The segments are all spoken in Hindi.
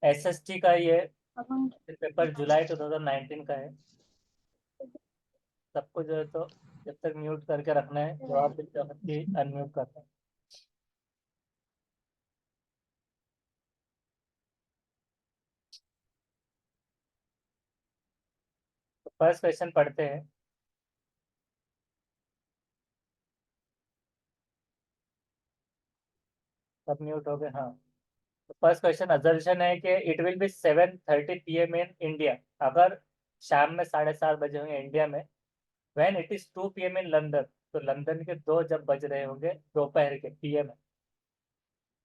एसएसटी का ये पेपर जुलाई 2019 का है। सबको जो है तो जब तक म्यूट करके रखना है, जवाब देते वक्त ही अनम्यूट करना है। तो फर्स्ट क्वेश्चन पढ़ते हैं। सब म्यूट हो गए, हाँ। तो फर्स्ट क्वेश्चन अजर्शन है कि it will be 7:30 PM in India. अगर शाम में 7:30 बजे होंगे इंडिया में, when it is 2 PM in London, तो लंदन के 2 जब बज रहे होंगे दोपहर के PM में।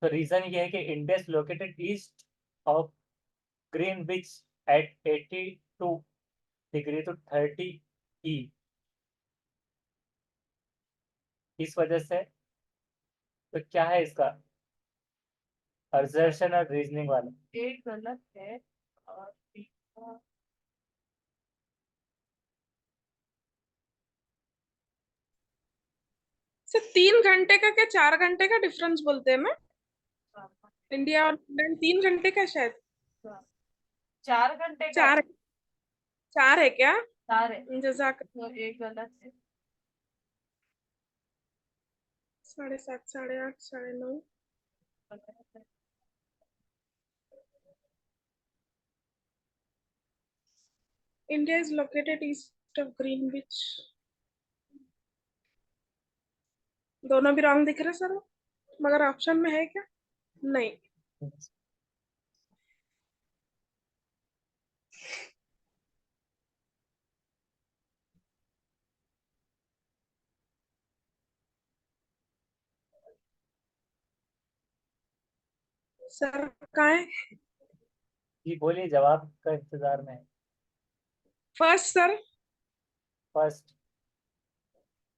तो रीजन ये है कि India is located east of Greenwich at 82 degree to 30 E। इस वजह से, तो क्या है इसका असर्शन और रीजनिंग वाला? एक गलत है और तीसरा सर 3 घंटे का क्या 4 घंटे का डिफरेंस बोलते हैं ना? इंडिया और इंग्लैंड 3 घंटे का शायद। 4 घंटे का है। चार। चार है क्या? 4 है जजाक। तो एक गलत है। 7:30, 8:30, 9:30। India is located east of Greenwich. दोनों भी रॉन्ग दिख रहे सर, मगर ऑप्शन में है क्या? नहीं। सर कहाँ है? जी बोलिए, जवाब का इंतजार में है। First sir. First.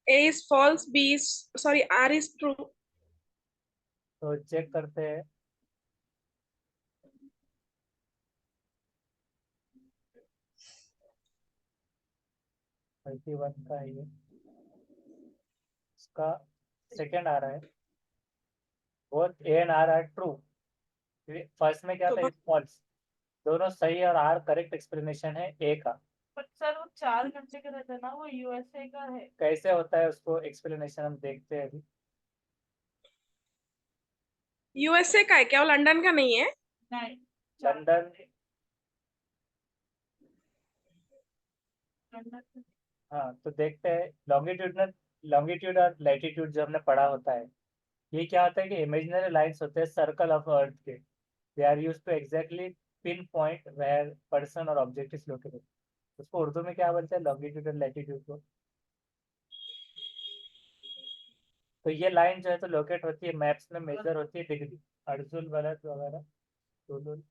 A is false, B is sorry, R is true. तो चेक करते हैं। 31 का है ये। इसका सेकंड आ रहा है। Both A and R are true. First में क्या तो था, इज फॉल्स। दोनों सही और आर करेक्ट एक्सप्लेनेशन है ए का। पर सर वो 4 घंटे का रहता है ना, वो यूएसए का है। कैसे होता है उसको एक्सप्लेनेशन हम देखते हैं अभी। यूएसए का है क्या? वो लंदन का नहीं है? नहीं, लंदन। हाँ, तो देखते हैं लॉन्गिट्यूड और लैटिट्यूड जो हमने पढ़ा होता है। ये क्या होता है कि इमेजिनरी लाइंस होते हैं सर्कल ऑफ अर्थ के। They are use to exactly pin point where person और ऑब्जेक्ट इज लोकेटेड। उसको उर्दू में क्या बोलते हैं, लॉन्गिट्यूड और लैटिट्यूड को? तो ये लाइन जो है तो लोकेट होती है मैप्स में, मेजर होती है डिग्री। अर्जुल वलद वगैरह, टुलुल।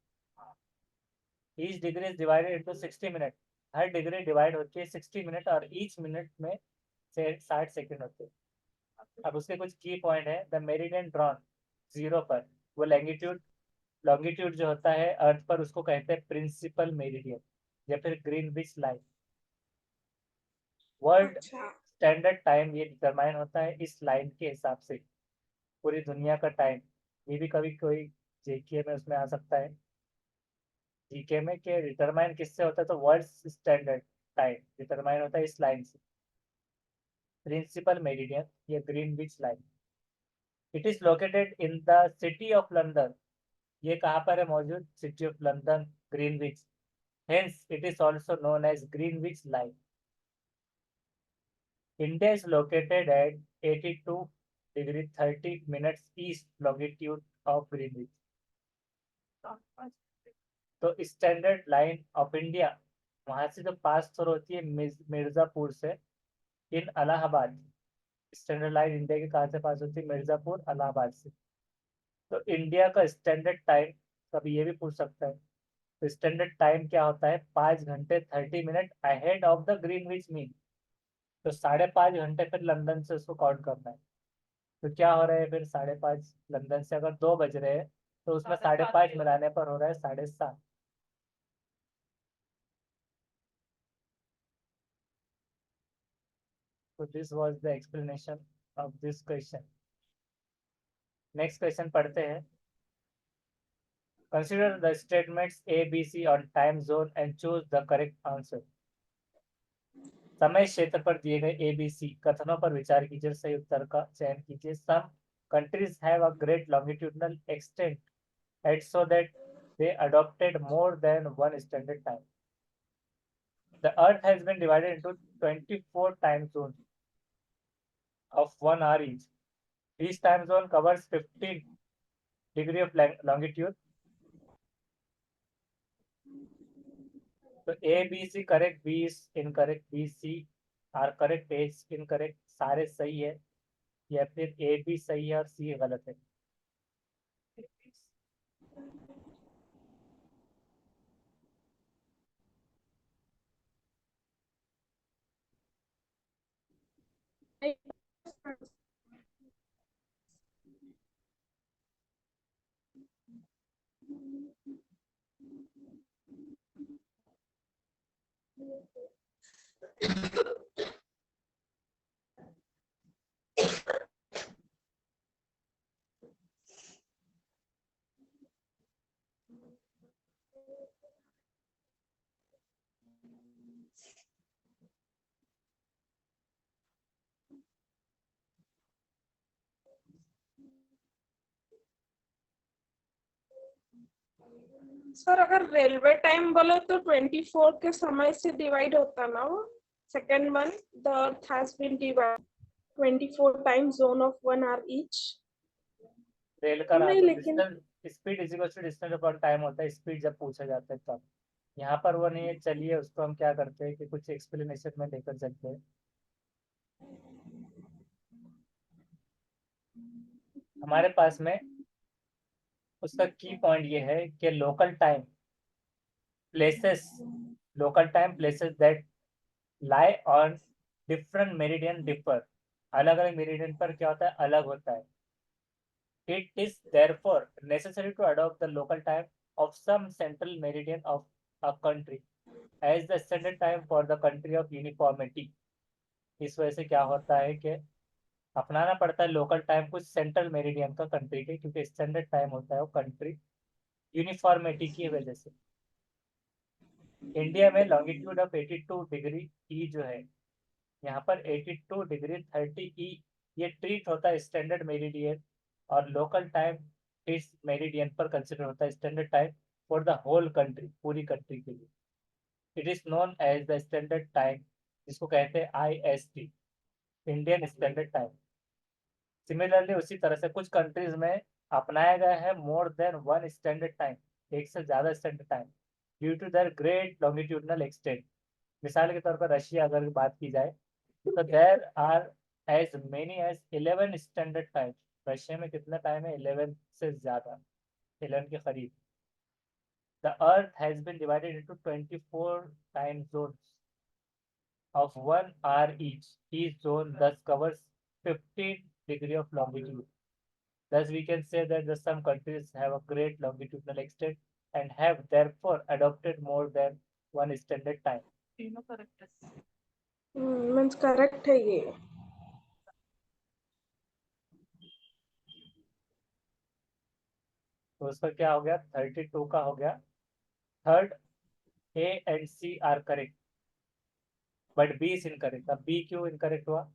Each degree is divided into 60 minute. हर डिग्री डिवाइड होती है 60 मिनट, और ईच मिनट में से 60 सेकंड होते हैं। अब उसके कुछ की पॉइंट है। द मेरिडियन ड्रॉन जीरो पर, वो लैंगिट्यूड लॉन्गिट्यूड जो होता है अर्थ पर, उसको कहते हैं प्रिंसिपल मेरिडियन या फिर ग्रीनविच लाइन। वर्ल्ड अच्छा। स्टैंडर्ड टाइम ये डिटरमाइन होता है इस लाइन के हिसाब से, पूरी दुनिया का टाइम। ये भी कभी कोई जेके में उसमें आ सकता है, जीके में, के डिटरमाइन किससे होता है, तो वर्ल्ड स्टैंडर्ड टाइम डिटरमाइन होता है इस लाइन से, प्रिंसिपल मेरिडियन या Greenwich line. It is located in the city of London. ये कहाँ पर है मौजूद, city of London, Greenwich. Hence it is also known as Greenwich line. India is located at 82 degree 30 minutes east longitude of Greenwich. तो स्टैंडर्ड लाइन ऑफ इंडिया वहां से जो पास थ्रू होती है मिर्जापुर से in Allahabad. Standard line India के कहाँ से पास होती है, मिर्जापुर इलाहाबाद से। तो इंडिया का स्टैंडर्ड टाइम, कभी ये भी पूछ सकता है। तो स्टैंडर्ड टाइम क्या होता है, 5 घंटे 30 minute ahead of the Greenwich mean. तो 5.5 घंटे फिर लंदन से उसको काउंट करना है। तो क्या हो रहा है फिर, 5.5 लंदन से अगर 2 बज रहे हैं, तो उसमें 5.5 मिलाने पर हो रहा है 7.5। तो this was the explanation of this question. Next question पढ़ते हैं। Consider the statements A, B, C on time zone and choose the correct answer. समय क्षेत्र पर दिए गए ए बी सी कथनों पर विचार कीजिए, सही उत्तर का चयन कीजिए. Some countries have a great longitudinal extent at so that they adopted more than one standard time. The earth has been divided into 24 time zones of 1 hour each. Each time zone covers 15 degree of longitude. So A, B, C correct, B is incorrect, B, C are correct, A is incorrect. सारे सही है या फिर A भी सही है और C गलत है. सर अगर रेलवे टाइम बोले तो 24 के समय से डिवाइड होता ना वो. Second one, the earth has been divide 24 time zone of 1 hour each. Rail का नहीं, तो लेकिन distance speed is equal to distance upon time होता है, स्पीड जब पूछा जाता है तब. यहाँ पर वो नहीं है. चलिए उसको हम क्या करते हैं कि कुछ एक्सप्लेनेशन में लेकर चलते हैं. हमारे पास में उसका की पॉइंट ये है कि places local time places that lie on different meridian differ. अलग अलग मेरिडियन पर क्या होता है, अलग होता है. It is therefore necessary to adopt the local time of some central meridian of a country as the standard time for the country of uniformity. इस वजह से क्या होता है कि अपनाना पड़ता है लोकल टाइम कुछ सेंट्रल मेरिडियन का कंट्री के, क्योंकि स्टैंडर्ड टाइम होता है वो कंट्री यूनिफॉर्मिटी की वजह से. इंडिया में लॉन्गिट्यूड ऑफ 82 डिग्री ई जो है, यहाँ पर 82 डिग्री 30 ई ये ट्रीट होता है स्टैंडर्ड मेरिडियन, और लोकल टाइम इस मेरिडियन पर कंसिडर होता है standard time for the whole country, पूरी कंट्री के लिए. It is known as the standard time, जिसको कहते हैं IST, Indian standard time. Similarly उसी तरह से कुछ कंट्रीज में अपनाया गया है more than one standard time, एक से ज्यादा standard time, due to their great longitudinal extent. मिसाल के तौर पर रशिया अगर बात की जाए तो there are as many as 11 standard time. Russia में कितना टाइम है, 11 से ज्यादा, 11 के करीब. The earth has been divided into 24 time zones of 1 hour each. Each zone thus covers 15 degree of longitude. Thus, we can say that some countries have a great longitudinal extent and have therefore adopted more than one standard time. तीनों correct है. मीन्स करेक्ट है ये. तो उसका क्या हो गया, 32 का हो गया. Third, A and C are correct, but B is incorrect. अब B क्यों incorrect हुआ?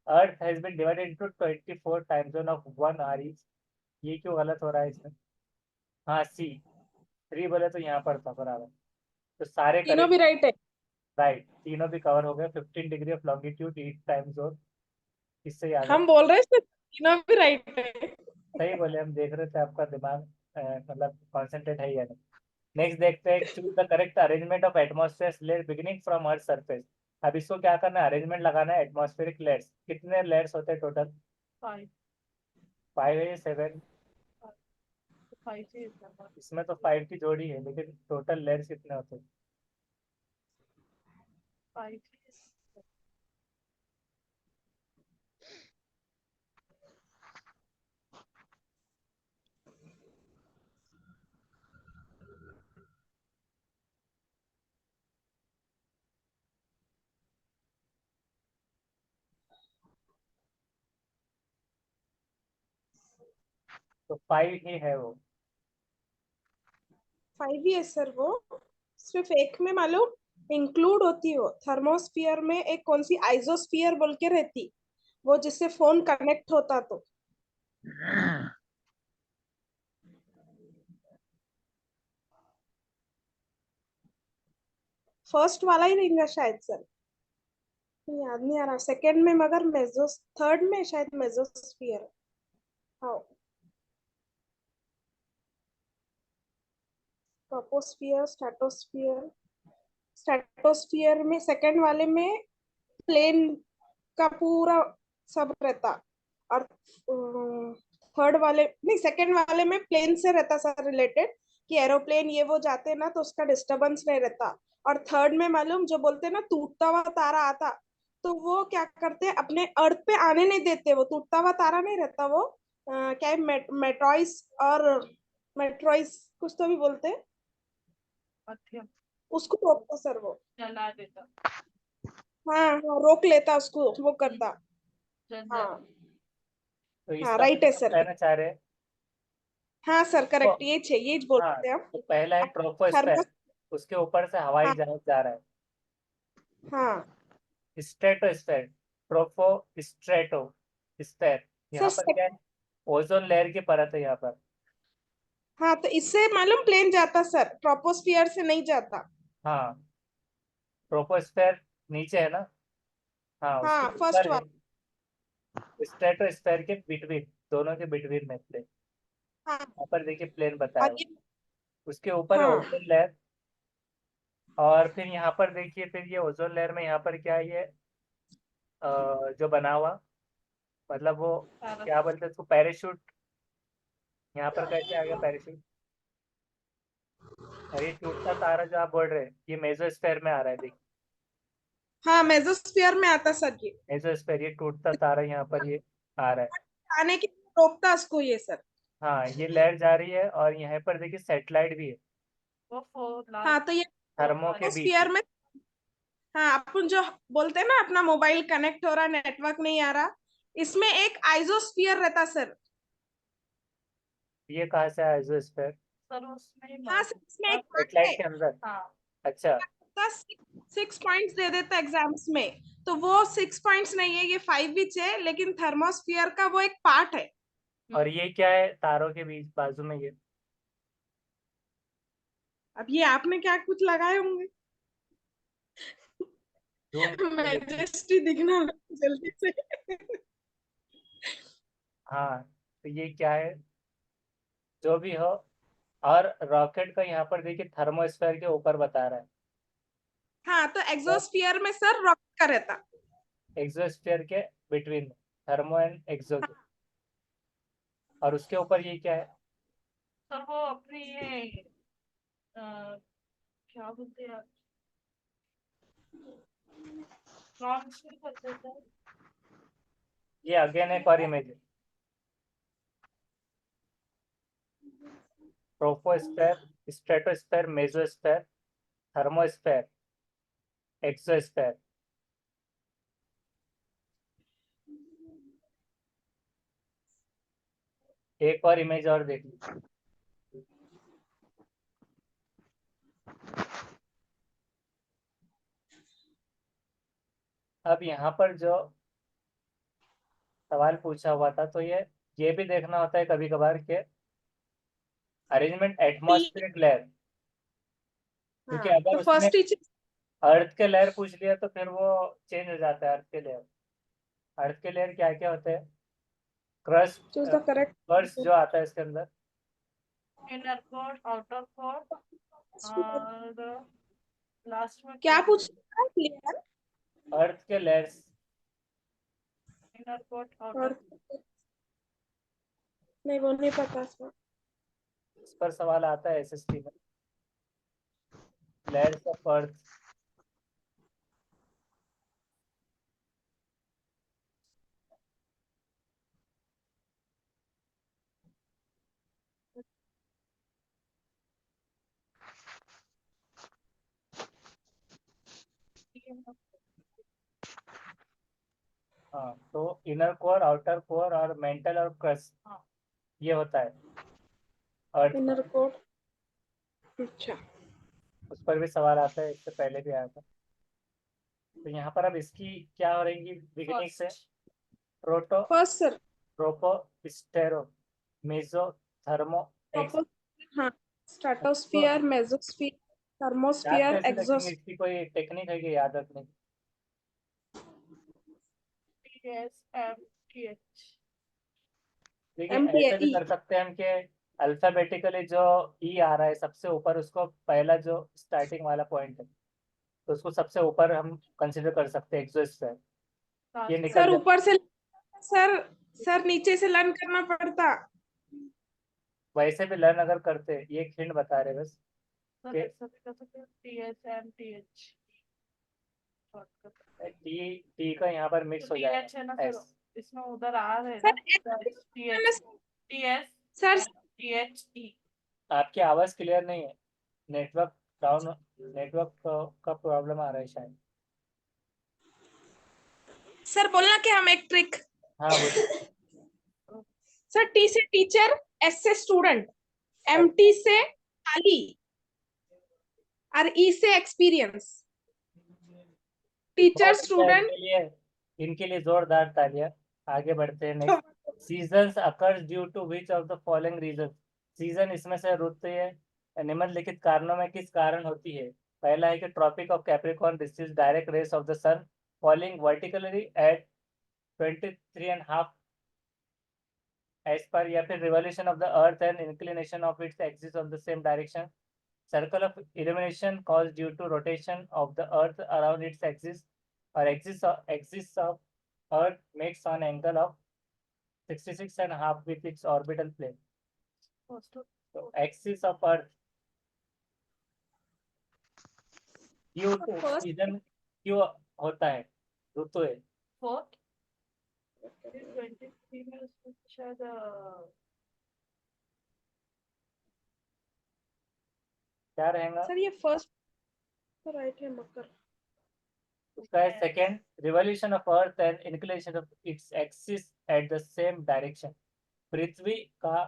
Earth has been divided into 24 time zone of 1 hour each. ये क्यों गलत हो रहा है इसमें? हाँ, C 3 बोले तो यहाँ पर था बराबर. तो सारे तीनों भी करेक्ट. राइट है. राइट, तीनों भी कवर हो गए. 15 degree of longitude each time zone. इससे याद है. हम बोल रहे हैं तीनों भी राइट है. सही बोले, हम देख रहे थे आपका दिमाग मतलब कॉन्सेंट्रेट है या नहीं. नेक्स्ट देखते हैं, choose the correct arrangement of atmosphere layer beginning from earth surface. अब इसको क्या करना है, अरेंजमेंट लगाना है एटमॉस्फेरिक लेयर्स. कितने लेयर्स होते हैं टोटल? 5. 5 है, 7? इसमें तो 5 की जोड़ी है, लेकिन टोटल लेयर्स कितने होते हैं? 5. तो 5 ही है वो. 5 ही है सर वो। सिर्फ एक में मालूम इंक्लूड होती हो, थर्मोस्फियर में एक कौन सी आइजोस्फियर बोल के रहती, वो जिससे फोन कनेक्ट होता तो। फर्स्ट वाला ही रहेगा शायद सर, याद नहीं आ रहा। सेकंड में मगर मेजोस, थर्ड में शायद मेजोस्फियर। हाँ, ट्रोपोस्फियर, स्ट्रेटोस्फियर। स्ट्रेटोस्फियर में सेकंड वाले में प्लेन का पूरा सब रहता, और थर्ड वाले नहीं, सेकंड वाले में प्लेन से रहता सर रिलेटेड, कि एरोप्लेन ये वो जाते ना तो उसका डिस्टरबेंस नहीं रहता। और थर्ड में मालूम जो बोलते ना टूटता हुआ तारा आता, तो वो क्या करते अपने अर्थ पे आने नहीं देते, वो टूटता हुआ तारा नहीं रहता वो, क्या है, मेट्रॉइस और मेट्रॉइस कुछ तो भी बोलते हैं, मध्यम उसको रोकता सर वो। जला देता। हाँ हाँ, रोक लेता उसको, वो करता। हाँ तो हाँ, इसका राइट है मतलब सर। कहना चाह रहे हैं हाँ सर, तो। करेक्ट, ये चाहिए, ये बोल हाँ, रहे हैं हम। तो पहला है ट्रोपोस्फेयर, थर्मस। उसके ऊपर से हवाई हाँ जहाज जा रहा है। हाँ स्ट्रेटोस्फेयर, ट्रोपो, स्ट्रेटो स्फेयर, सर, यहाँ पर क्या है, ओजोन लेयर की परत है यहाँ पर। हाँ तो इससे मालूम प्लेन जाता सर, ट्रोपोस्फियर से नहीं जाता। हाँ, ट्रोपोस्फेयर नीचे है ना। हाँ, उसके हाँ फर्स्ट ऊपर है वाला। स्ट्रेटोस्फेयर के बिटवीन, दोनों के बिटवीन में प्लेन। हाँ, यहाँ पर देखिए प्लेन और बताया हुआ। ये। उसके ऊपर है हाँ ओजोन लेयर। और फिर यहाँ पर देखिए, फिर ये ओजोन लेयर में यहाँ पर क्या है ये, जो बना हुआ, मतलब वो क्या बोलते हैं उसको, पैराशूट। यहाँ पर कैसे आ गया पैराशूट। और ये टूटता तारा जो आप बोल रहे हैं, ये मेसोस्फेयर में आ रहा है, देखिए। हाँ, मेसोस्फियर में आता सर ये। मेसोस्फेयर, ये टूटता तारा यहाँ पर ये आ रहा है। आने की रोकता उसको ये सर। हाँ, ये लहर जा रही है और यहाँ पर देखिए सैटेलाइट भी है, हाँ तो ये थर्मो के बीच में। ट्रोपोस्फियर में। हाँ, अपन जो बोलते हैं ना अपना मोबाइल कनेक्ट हो रहा, नेटवर्क नहीं आ रहा, इसमें एक आइजोस्फियर रहता सर। ये कहाँ से आया एजोस्फेयर। हाँ सर, इसमें एक पार्ट सैटेलाइट है। के अंदर। अच्छा। 6 पॉइंट्स दे देता एग्जाम्स में, तो वो 6 पॉइंट्स नहीं है, ये 5 है, लेकिन थर्मोस्फियर का वो एक पार्ट है। और ये क्या है तारों के बीच बाजू में ये। अब ये आपने क्या कुछ लगाए होंगे। जूम करके देखिए। मैजेस्टी दिखना जल्दी से। हाँ, तो ये क्या है, जो भी हो। और रॉकेट का यहाँ पर देखिए थर्मोस्फेयर के ऊपर बता रहा है। हाँ तो और एक्सोस्फियर में सर रॉकेट का रहता। एक्सोस्फेयर के बिटवीन, थर्मो एंड एक्सो के। और उसके ऊपर ये क्या है। सर वो अपनी ये क्या बोलते हैं, लॉन्च नहीं करते थे। ये अगेन एक और इमेज है। Troposphere, stratosphere, mesosphere, thermosphere, exosphere. एक और इमेज और देख लीजिए। अब यहाँ पर जो सवाल पूछा हुआ था, तो ये भी देखना होता है कभी कभार के अरेंजमेंट एटमॉस्फेरिक लेयर। क्योंकि हाँ तो अगर उसने फर्स्ट ही चीज। अर्थ के लेयर पूछ लिया तो फिर वो चेंज हो जाता है। अर्थ के लेयर, अर्थ के लेयर क्या क्या होते हैं, crust, choose the curse correct. जो आता है इसके अंदर, इनर कोर, आउटर कोर, और लास्ट में क्या क्या, पूछ रहा है क्लियर। अर्थ के लेयर्स, इनर कोर, आउटर। और नहीं, वो नहीं पता सर। इस पर सवाल आता है एसएसटी में, लेयर्स ऑफ अर्थ। हाँ, तो इनर कोर, आउटर कोर और मेंटल और क्रस्ट, ये होता है अर्थ का। Inner core. अच्छा, उस पर भी सवाल आता है, इससे पहले भी आया था। तो यहाँ पर अब इसकी क्या हो रहेंगी बिगिनिंग से? Proto, first sir. ट्रोपो, stereo, meso, thermo, x. हाँ, तो स्ट्रेटोस्फियर, मेसोस्फियर, याद थर्मोस्फियर, कैसे रखेंगे? एक्सोस्फियर। इसकी कोई टेक्निक है कि याद रखने की? TSMTH। देखिए ऐसे भी एमटीई। कर सकते हैं हम कि अल्फाबेटिकली जो ई आ रहा है सबसे ऊपर, उसको पहला जो स्टार्टिंग वाला पॉइंट है, तो उसको सबसे ऊपर हम कंसिडर कर सकते हैं एक्सोस्फीयर। ये निकल सर जाए। ऊपर से, सर सर नीचे से लर्न करना पड़ता। वैसे भी लर्न अगर करते, ये एक हिंट बता रहे बस कि TSMTH। टी टी का यहाँ पर मिक्स हो TH है जाएगा ना एस। सर, इसमें उधर आर है सर ना। TH, TS, sir THE। आपकी आवाज क्लियर नहीं है, नेटवर्क डाउन, नेटवर्क का प्रॉब्लम आ रहा है शायद। सर बोलना कि हम एक ट्रिक। हाँ बोलिए। सर टी से टीचर, एस से स्टूडेंट, एम टी से खाली, और ई से एक्सपीरियंस। टीचर बहुत अच्छा, स्टूडेंट। इनके लिए जोरदार तालियां। आगे बढ़ते हैं next. Seasons occurs due to which of the following reason? Season इसमें से ऋतु है निम्नलिखित कारणों में किस कारण होती है? पहला है कि tropic of Capricorn receives direct rays of the sun falling vertically at 23.5 as per, या फिर revolution of the earth and inclination of its axis of the same direction. Circle of illumination caused due to rotation of the earth around its axis, or axis of earth makes an angle of 66.5 with its orbital plane. So axis of earth due to first season क्यों होता है? ऋतु है। फोर्थ 23 में उसमें शायद क्या रहेगा सर ये फर्स्ट राइट है मकर। उसका? है second, revolution of earth and inclination of its axis at the same direction. पृथ्वी का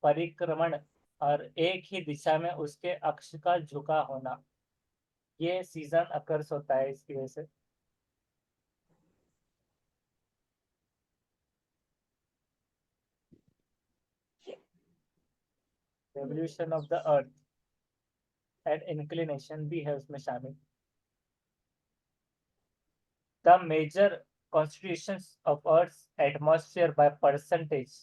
परिक्रमण और एक ही दिशा में उसके अक्ष का झुका होना, ये सीजन अकर्स होता है इसकी वजह से। Revolution of the earth and inclination भी है उसमें शामिल। The major constitution of earth atmosphere by percentage.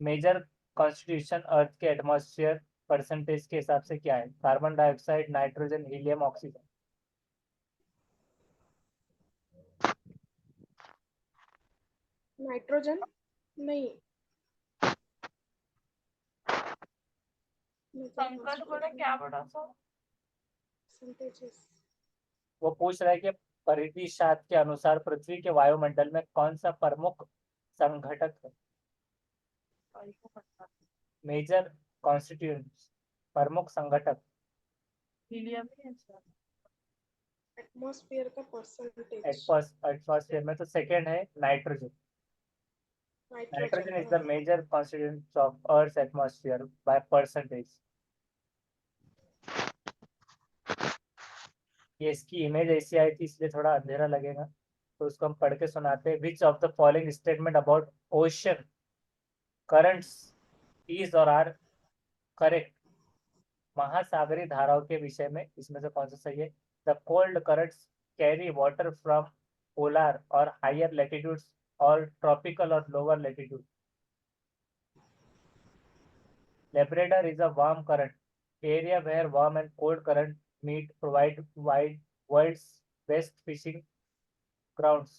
Major constitution earth के एटमॉस्फेयर परसेंटेज के हिसाब से क्या है? Carbon dioxide, nitrogen, helium, oxygen. Nitrogen नहीं। संकट बोले क्या बड़ा सा। परसेंटेजेस। वो पूछ रहा है कि परिदिशात के अनुसार पृथ्वी के वायुमंडल में कौन सा प्रमुख संघटक है? मेजर कॉन्स्टिट्यूएंट्स, प्रमुख संघटक। हीलियम ही है सर। एटमॉस्फेयर का परसेंटेज। एटमॉस्फेयर में तो सेकेंड है nitrogen. Nitrogen. Nitrogen is the major constituent of earth atmosphere by percentage. ये इसकी इमेज ऐसी आई थी इसलिए थोड़ा अंधेरा लगेगा, तो उसको हम पढ़ के सुनाते हैं। विच of the following statement about ocean currents is और आर करेक्ट? महासागरीय धाराओं के विषय में इसमें से कौन सा सही है? The cold currents carry water from polar और हायर लेटीट्यूड्स और ट्रॉपिकल और lower latitude. Labrador is a warm current area where warm and cold current meet, provide wide world's best fishing grounds.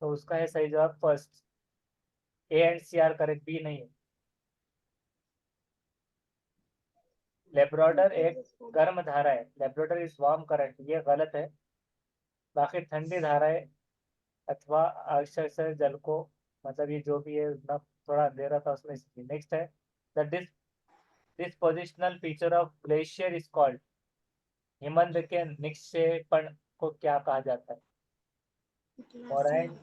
तो उसका है सही जवाब first. A and C are correct, B नहीं है। लेब्राडोर एक गर्म धारा है, लेब्राडोर इज वार्म करंट, ये गलत है। बाकी ठंडी धाराएं अथवा अक्षर से जल को, मतलब ये जो भी है ना, थोड़ा अंधेरा था उसमें इसलिए। नेक्स्ट है the dispositional feature of glacier is called. हिमनद के निक्षेपण को क्या कहा जाता है? मोरैन,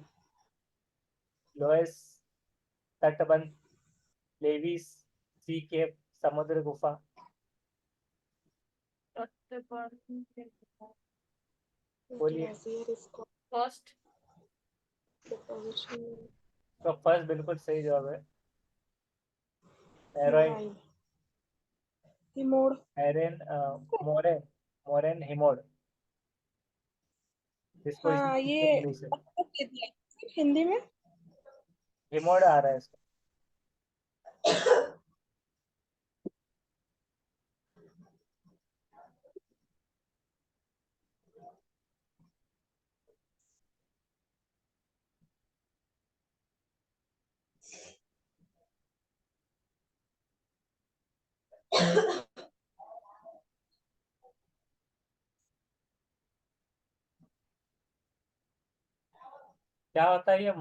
लोएस, तटबंध, लेविस, सी केप, समुद्र गुफा। बोलिए। Glacier is called first deposition. तो फर्स्ट बिल्कुल सही जवाब है। एरोइन, Marine. Timor. एरेन, मोरेन, मोरेन हिमोड, जिसको हाँ ये इंग्लिश है मतलब दे दिया हिंदी में। हिमोड आ रहा है इसका। क्या होता है ये,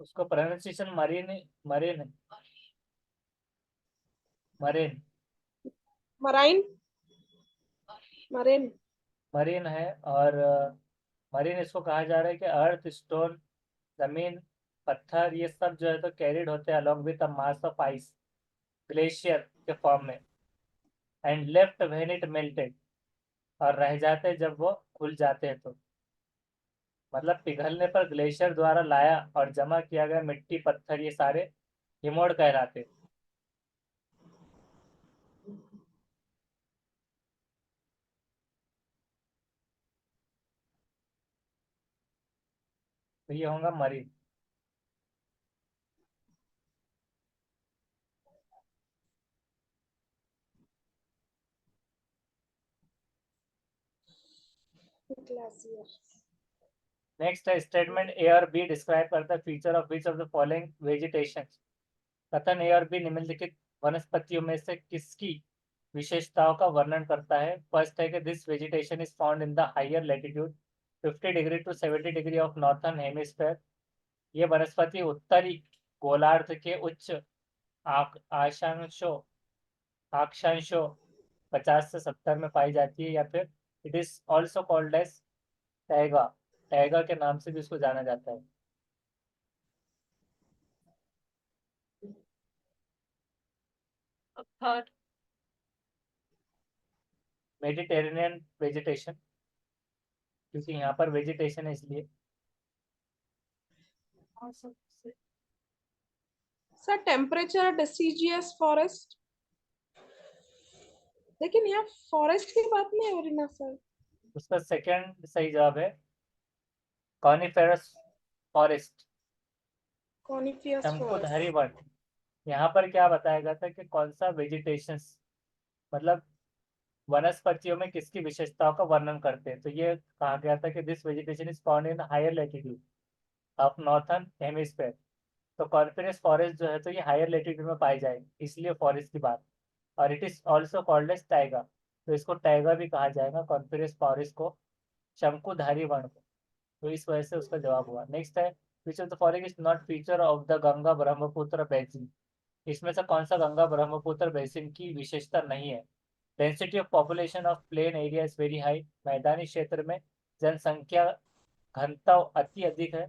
उसको pronunciation marine, marine, marine, marine, marine. Marine है। और मरीन इसको कहा जा रहा है कि अर्थ, स्टोन, जमीन, पत्थर, ये सब जो है तो कैरिड होते हैं along with mass of ice, glacier के फॉर्म में, and left when it melted, और रह जाते हैं जब वो खुल जाते हैं तो। मतलब पिघलने पर ग्लेशियर द्वारा लाया और जमा किया गया मिट्टी, पत्थर, ये सारे हिमोड कहलाते हैं। तो ये होगा मरीन। ग्लेशियर। नेक्स्ट है स्टेटमेंट ए और बी डिस्क्राइब करता है feature of which of the following vegetation. कथन ए और बी निम्नलिखित वनस्पतियों में से किसकी विशेषताओं का वर्णन करता है। फर्स्ट है कि this vegetation is found in the higher latitude 50 degree to 70 degree of northern hemisphere. ये वनस्पति उत्तरी गोलार्ध के उच्च आकांशों अक्षांशों 50 से 70 में पाई जाती है। या फिर it is also called as taiga, taiga के नाम से भी इसको जाना जाता है। थर्ड मेडिटेरेनियन वेजिटेशन, क्योंकि यहाँ पर वेजिटेशन है इसलिए। और सबसे सर टेम्परेचर डिसीजियस फॉरेस्ट, लेकिन यहाँ फॉरेस्ट की बात नहीं हो रही ना सर। उसका सेकंड सही जवाब है कॉनिफेरस फॉरेस्ट, कॉनिफियस शंकुधारी फॉरेस्ट। वन। यहाँ पर क्या बताया गया था कि कौन सा वेजिटेशन, मतलब वनस्पतियों में किसकी विशेषताओं का वर्णन करते हैं। तो ये कहा गया था कि this vegetation is found in higher latitude of northern hemisphere. तो कॉनिफेरस फॉरेस्ट जो है तो ये हायर लेटीट्यूड में पाई जाएगी, इसलिए फॉरेस्ट की बात। और it is also called as taiga, तो इसको टाइगा भी कहा जाएगा कॉनिफेरस फॉरेस्ट को, शंकुधारी वन को। तो इस वजह से उसका जवाब हुआ। नेक्स्ट है which of the following is not feature of the Ganga Brahmaputra basin. इसमें से कौन सा गंगा ब्रह्मपुत्र बेसिन की विशेषता नहीं है। Density of population of plain area is very high, मैदानी क्षेत्र में जनसंख्या घनत्व अति अधिक है।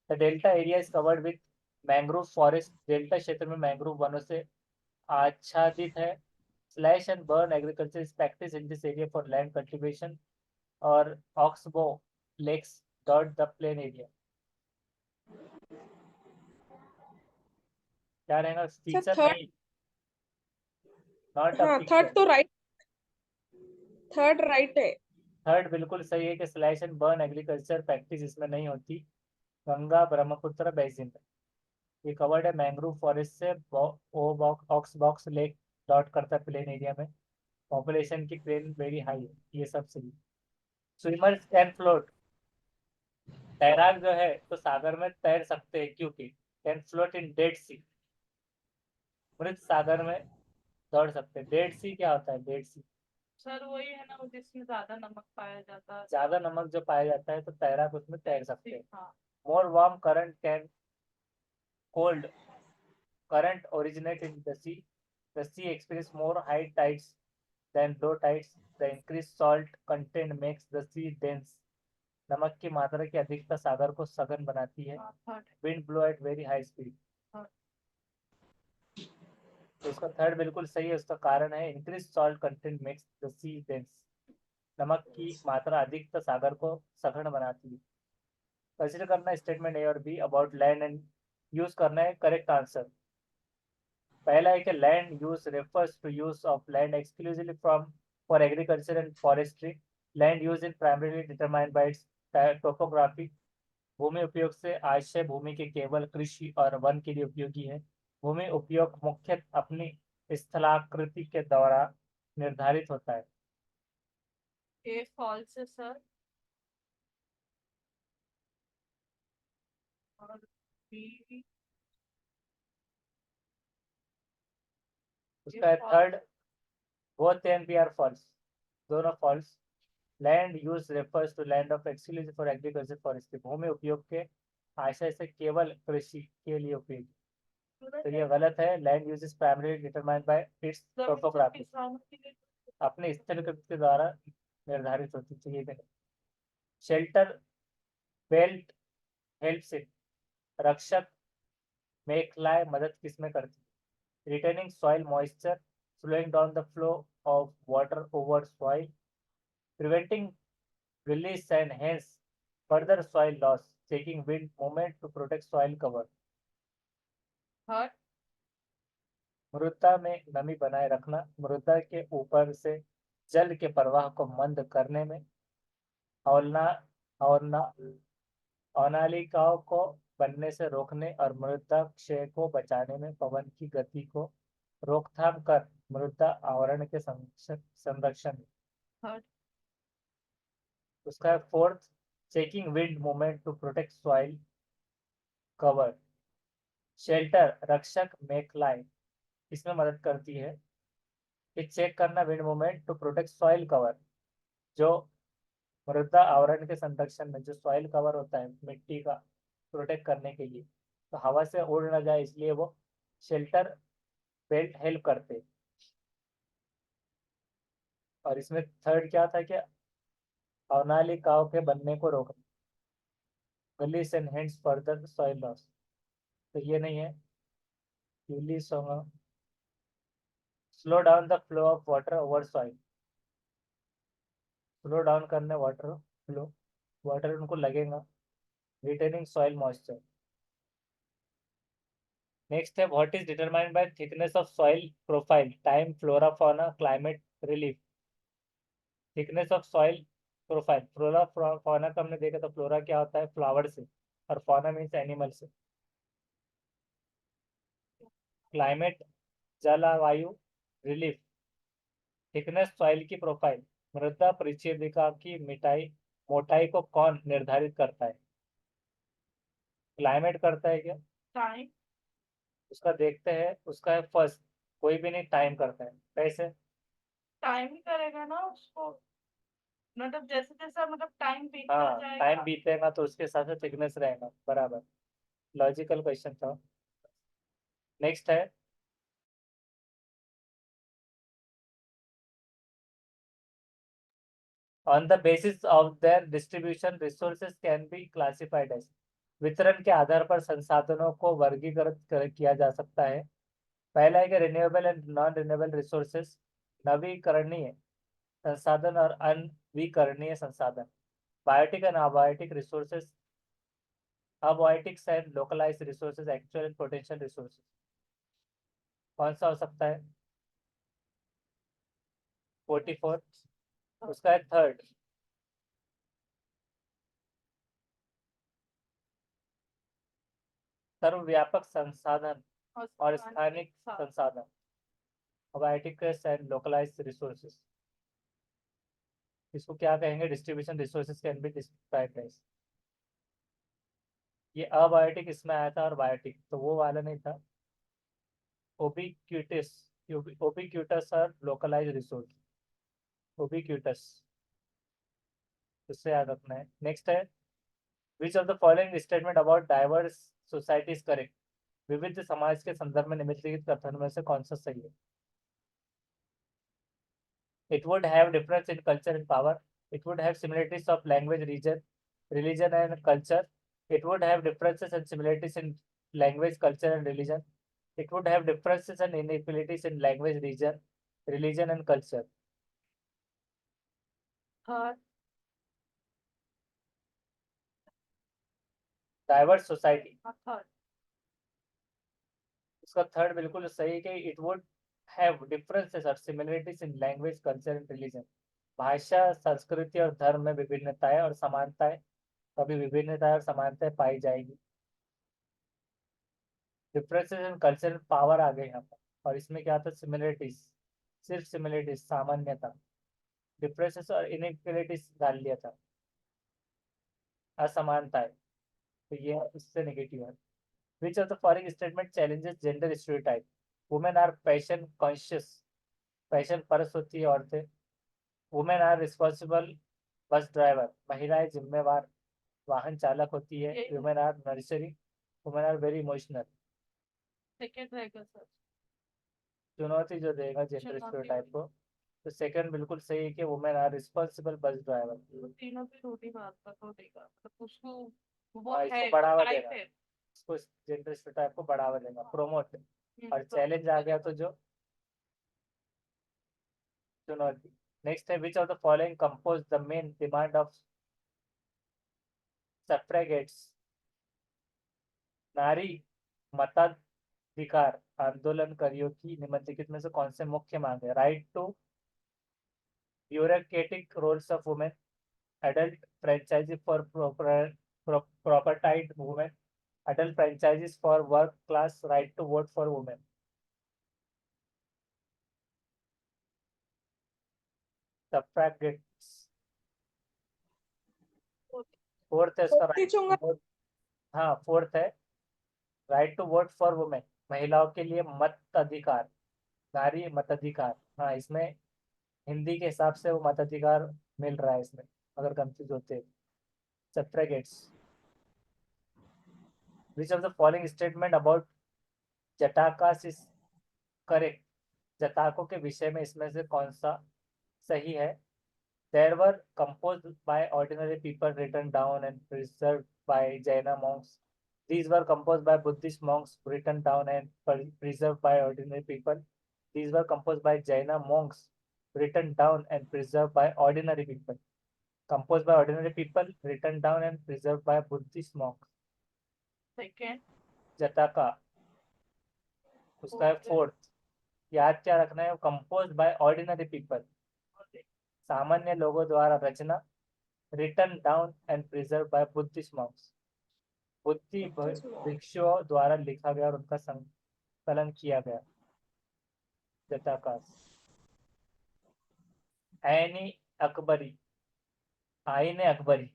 The delta area is covered with mangrove forest, delta क्षेत्र में मैंग्रोव वनों से आच्छादित है। Slash and burn agriculture is practice in this area for land cultivation. और oxbow lakes dot the plain area. क्या रहेगा सर फीचर थर्ड, नहीं, नॉट अ हाँ थर्ड फीचर। तो राइट, थर्ड राइट है। थर्ड बिल्कुल सही है कि slash and burn agriculture practice इसमें नहीं होती गंगा ब्रह्मपुत्र बेसिन में। ये कवर्ड है मैंग्रोव फॉरेस्ट से, ऑक्स बॉक्स लेक डॉट करता है प्लेन एरिया में, पॉपुलेशन की ट्रेन वेरी हाई है, ये सब सही। स्विमर्स कैन फ्लोट, तैराक जो है तो सागर में तैर सकते हैं क्योंकि कैन फ्लोट इन डेड सी, मृत सागर में दौड़ सकते हैं। डेड सी क्या होता है, डेड सी सर वही है ना जिसमें ज्यादा नमक पाया जाता है। ज्यादा नमक जो पाया जाता है तो तैराक उसमें तैर सकते हैं। हाँ more warm current can cold current originate in the sea. The sea experiences more high tides than low tides. The increased salt content makes the sea dense. नमक की मात्रा की अधिकता सागर को सघन बनाती है। Third Wind blow at very high speed. तो उसका थर्ड बिल्कुल सही है। उसका कारण है increase salt content makes the sea dense. नमक की मात्रा अधिकता सागर को सघन बनाती है। कंसिडर करना स्टेटमेंट ए और B about land and use करना है करेक्ट आंसर। पहला है कि land use refers to use of land exclusively from for agriculture and forestry. Land use in primarily determined by its topography. भूमि उपयोग से आशय भूमि के केवल कृषि और वन के लिए उपयोगी है। भूमि उपयोग मुख्य अपनी स्थलाकृति के द्वारा निर्धारित होता है। ये फॉल्स है सर। और बी उसका third both and B are false, दोनों false. Land use refers to land of exclusive for agriculture forestry. भूमि उपयोग के आशय से केवल कृषि के लिए उपयोगी, तो ये गलत है। Land use is primary determined by its topography, किसानों के लिए अपने स्थलकृत के द्वारा निर्धारित होती है। शेल्टर बेल्ट हेल्प्स इट, रक्षक मेखलाए मदद किसमें करती है? Retaining soil moisture, slowing down the flow of water over soil, preventing release and hence further soil loss, taking wind movement to protect soil cover। हर मृदा में नमी बनाए रखना, मृदा के ऊपर से जल के प्रवाह को मंद करने में, अवना अवना अवनालिकाओं को बनने से रोकने और मृदा क्षय को बचाने में, पवन की गति को रोकथाम कर मृदा आवरण के संरक्षण। हर उसका fourth, checking wind movement to protect soil cover. Shelter रक्षक मेखलाए इसमें मदद करती है कि चेक करना wind movement to protect soil cover, जो मृदा आवरण के संरक्षण में, जो सॉइल कवर होता है मिट्टी का प्रोटेक्ट करने के लिए, तो हवा से उड़ ना जाए इसलिए वो शेल्टर बेल्ट हेल्प करते। और इसमें थर्ड क्या था कि अवनालिकाओं के बनने को रोकना, गलीस एंड हेंड्स फर्दर सॉइल लॉस, तो ये नहीं है। Slow down the flow of water over soil, slow down करने वाटर फ्लो, वाटर उनको लगेगा। Retaining soil moisture. नेक्स्ट है what is determined by thickness of soil profile, time, flora fauna, climate, relief. Thickness of soil profile, flora fauna का हमने देखा, तो फ्लोरा क्या होता है फ्लावर से, और फौना मीन्स एनिमल से। क्लाइमेट जलवायु, रिलीफ थिकनेस सॉइल की प्रोफाइल, मृदा परिच्छेदिका की मिटाई मोटाई को कौन निर्धारित करता है? क्लाइमेट करता है क्या? टाइम उसका देखते हैं। उसका है फर्स्ट, कोई भी नहीं, टाइम करता है। कैसे? टाइम ही करेगा ना उसको, मतलब जैसे जैसा मतलब टाइम बीतता हाँ, जाएगा। टाइम बीतेगा तो उसके साथ थिकनेस रहेगा, बराबर। लॉजिकल क्वेश्चन था। नेक्स्ट है on the basis of their distribution resources can be classified as. वितरण के आधार पर संसाधनों को वर्गीकृत किया जा सकता है। पहला है कि renewable and non renewable resources, नवीकरणीय संसाधन और अनवीकरणीय संसाधन। Biotic and abiotic resources, abiotics and localized resources, actual and potential resources. कौन सा हो सकता है? 44। उसका है थर्ड, सर्वव्यापक संसाधन और स्थानिक संसाधन, अबायोटिक एंड लोकलाइज्ड रिसोर्सेज। इसको क्या कहेंगे? Distribution resources can be described as. ये अबायोटिक इसमें आया था और बायोटिक तो वो वाला नहीं था। ओबिक्यूटिस, ओबिक्यूटस और लोकलाइज्ड रिसोर्स, ओबिक्यूटस, उससे याद रखना है। नेक्स्ट है which of the following statement about diverse society is correct. विविध समाज के संदर्भ में निम्नलिखित कथन में से कौन सा सही है? It would have difference in culture and power. It would have similarities of language, region, religion and culture. It would have differences and similarities in language, culture and religion. It would have differences and inequalities in language, region, religion, and culture. Third. Diverse society. Third. उसका थर्ड बिल्कुल सही है कि इट वुड हैव डिफरेंसेस और similarities in language, culture and religion. भाषा, संस्कृति और धर्म में विभिन्नताएं और समानताएं, कभी विभिन्नताएं और समानताएं पाई जाएगी. डिफरेंसेस इन कल्चर पावर आ गए यहाँ पर. और इसमें क्या था? सिमिलरिटीज, सिर्फ सिमिलरिटीज, सामान्यता. डिफरेंसेस और इनइक्वलिटीज डाल लिया था, असमानताएं, तो ये इससे नेगेटिव है. Which of the following statement challenges gender stereotype? Women are passion conscious. Passion परस होती है औरतें. Women are responsible bus driver. महिलाएं जिम्मेवार वाहन चालक होती है. Women are nursery. Women are very emotional. Second रहेगा सर. चुनौती जो देगा जेंडर स्टीरियोटाइप को, तो सेकंड बिल्कुल सही है कि women are responsible bus driver. तीनों पे रोटी बात का तो देगा, मतलब उसको वो हाँ, है इसको बढ़ावा टाइप देगा, है. इसको जेंडर स्टीरियोटाइप को बढ़ावा देगा, प्रोमोट. और तो चैलेंज आ गया तो जो चुनौती. नेक्स्ट है which of the following compose the main demand of suffragettes. नारी मताधिकार आंदोलनकारियों की निम्नलिखित में से कौन से मुख्य मांग है? Right to bureaucratic roles of women, adult franchises for propertied women, adult franchises for work class, right to vote for women. Suffragettes. Fourth है इसका राइट टू वोट. हाँ, फोर्थ है right to vote for women, महिलाओं के लिए मत अधिकार, नारी मताधिकार. हाँ, इसमें हिंदी के हिसाब से वो मताधिकार मिल रहा है इसमें, अगर कंफ्यूज होते हैं. Suffragettes. Which of the following statement about Jatakas is correct. जताकों के विषय में इसमें से कौन सा सही है? There were composed by ordinary people, written down and preserved by Jaina monks. These were composed by Buddhist monks, written down and preserved by ordinary people. These were composed by Jaina monks, written down and preserved by ordinary people. Composed by ordinary people, written down and preserved by Buddhist monks. Second. Jataka उसका है फोर्थ. याद क्या रखना है? कंपोज बाय ऑर्डिनरी पीपल, सामान्य लोगों द्वारा रचना, written down and preserve by Buddhist monks, बुद्धि भिक्षुओं द्वारा लिखा गया और उनका संकलन किया गया. जताकास. ऐनी अकबरी, आईने अकबरी,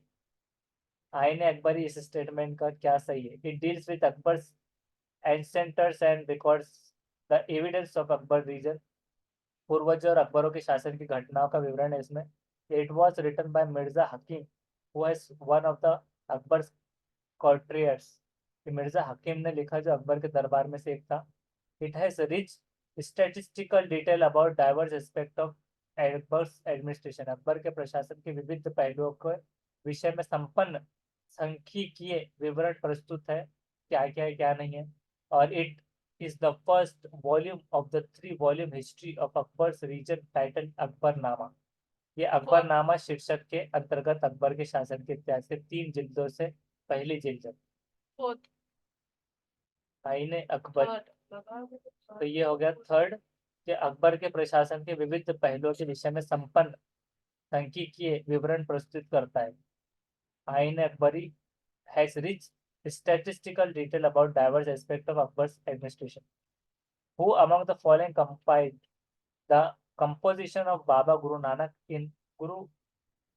आईने अकबरी इस स्टेटमेंट का क्या सही है? It deals with Akbar's ancestors and records the evidence of Akbar reign. पूर्वजों और अकबरों के शासन की घटनाओं का विवरण है इसमें. It was written by Mirza Hakim, who is one of the Akbar courtiers. Mirza Hakim ने लिखा जो अकबर के दरबार में से एक था. It has rich statistical detail about diverse aspect of Akbar's administration. Akbar के प्रशासन के विविध पहलुओं के विषय में संपन्न सांख्यिकीय विवरण प्रस्तुत है, क्या क्या है क्या नहीं है. और it is the first volume of the 3-volume history of Akbar's region titled Akbarnama. ये अकबरनामा शीर्षक के अंतर्गत अकबर के शासन के इतिहास के 3 जिल्दों से पहली जिल्द है. फोर्थ. आईने अकबर. तो ये हो गया थर्ड, कि अकबर के प्रशासन के विविध पहलुओं के विषय में संपन्न सांख्यिकीय विवरण प्रस्तुत करता है. आईने Akbari has rich statistical detail about diverse aspects of Akbar's administration. Who among the following compiled the composition of Baba Guru Nanak in Guru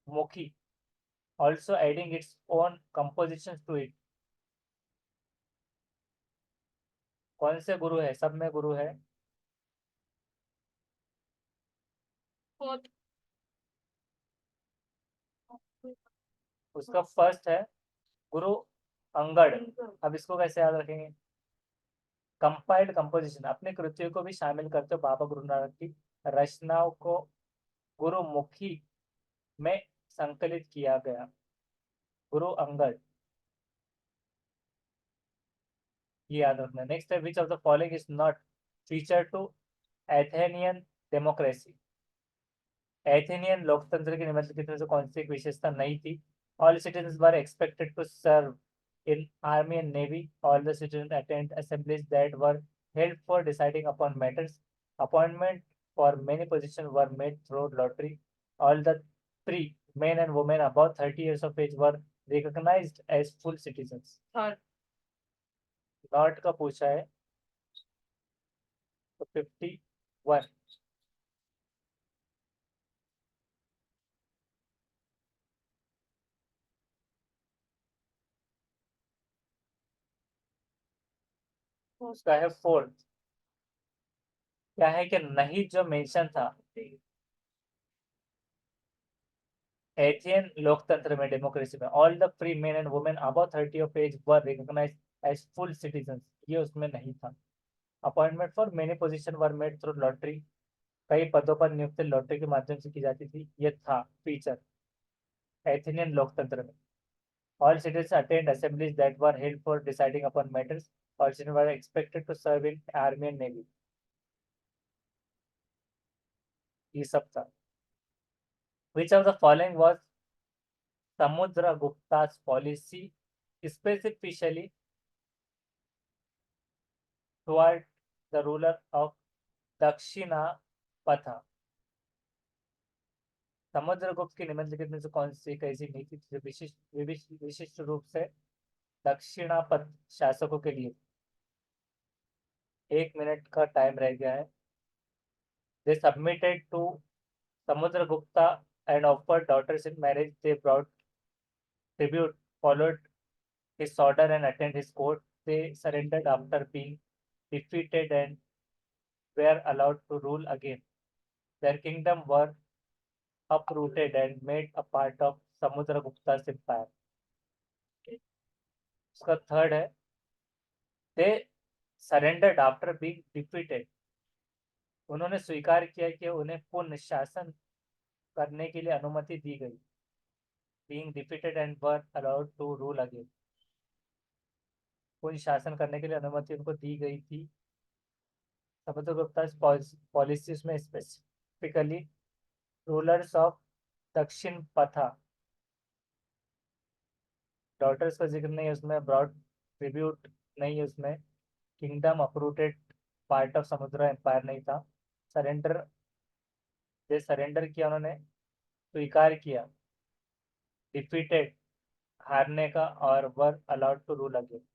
Mukhi, also adding its own compositions to it? कौन से गुरु है? सब में गुरु है. फोर्थ. उसका फर्स्ट है गुरु अंगड़. अब इसको कैसे याद रखेंगे? कंपाइल्ड कंपोजिशन, अपने कृतियों को भी शामिल करते हो बाबा गुरु नानक की रचनाओं को गुरुमुखी में संकलित किया गया. गुरु अंगड़. ये याद रखना। नेक्स्ट है which of the following is not feature to Athenian democracy. Athenian लोकतंत्र की निम्नलिखित में से कौन सी एक विशेषता नहीं थी? All citizens were expected to serve in army and navy. All the citizens attend assemblies that were held for deciding upon matters. Appointment for many positions were made through lottery. All the three men and women above 30 years of age were recognized as full citizens. Third. Not का पूछा है तो 51। उसका है फोर्थ। क्या है कि नहीं जो मेंशन था एथियन लोकतंत्र में, डेमोक्रेसी में, all the free men and women above 30 of age were recognised as full citizen, ये उसमें नहीं था। Appointment for many position were made through lottery, कई पदों पर नियुक्ति लॉटरी के माध्यम से की जाती थी, ये था फीचर एथेनियन लोकतंत्र में। All citizens attend assemblies that were held for deciding upon matters, all citizen were expected to serve in army and navy, ये सब था। Which of the following was Samudragupta's policy, specifically toward the ruler of Dakshinapatha? Samudragupta की निम्नलिखित में से कौन सी एक ऐसी नीति जो विशिष्ट रूप से दक्षिणापथ शासकों के लिए? 1 मिनट का टाइम रह गया है। They submitted to Samudragupta and offered daughters in marriage. They brought tribute, followed his order and attended his court. They surrendered after being defeated and were allowed to rule again. Their kingdom were uprooted and made a part of Samudragupta's empire. उसका थर्ड है they surrendered after being defeated. उन्होंने स्वीकार किया कि उन्हें पूर्ण शासन करने के लिए अनुमति दी गई। Being defeated and were allowed to rule again. पूर्ण शासन करने के लिए अनुमति उनको दी गई थी। समुद्रगुप्ता पॉलिसीज में स्पेसिफिकली रूलर्स ऑफ दक्षिण पथा, डॉटर्स का जिक्र नहीं है उसमें, ब्रॉड ट्रिब्यूट नहीं है उसमें, किंगडम अपरूटेड पार्ट ऑफ समुद्र एम्पायर नहीं था, सरेंडर सरेंडर किया उन्होंने, स्वीकार किया, डिफीटेड हारने का, और were allowed to rule again.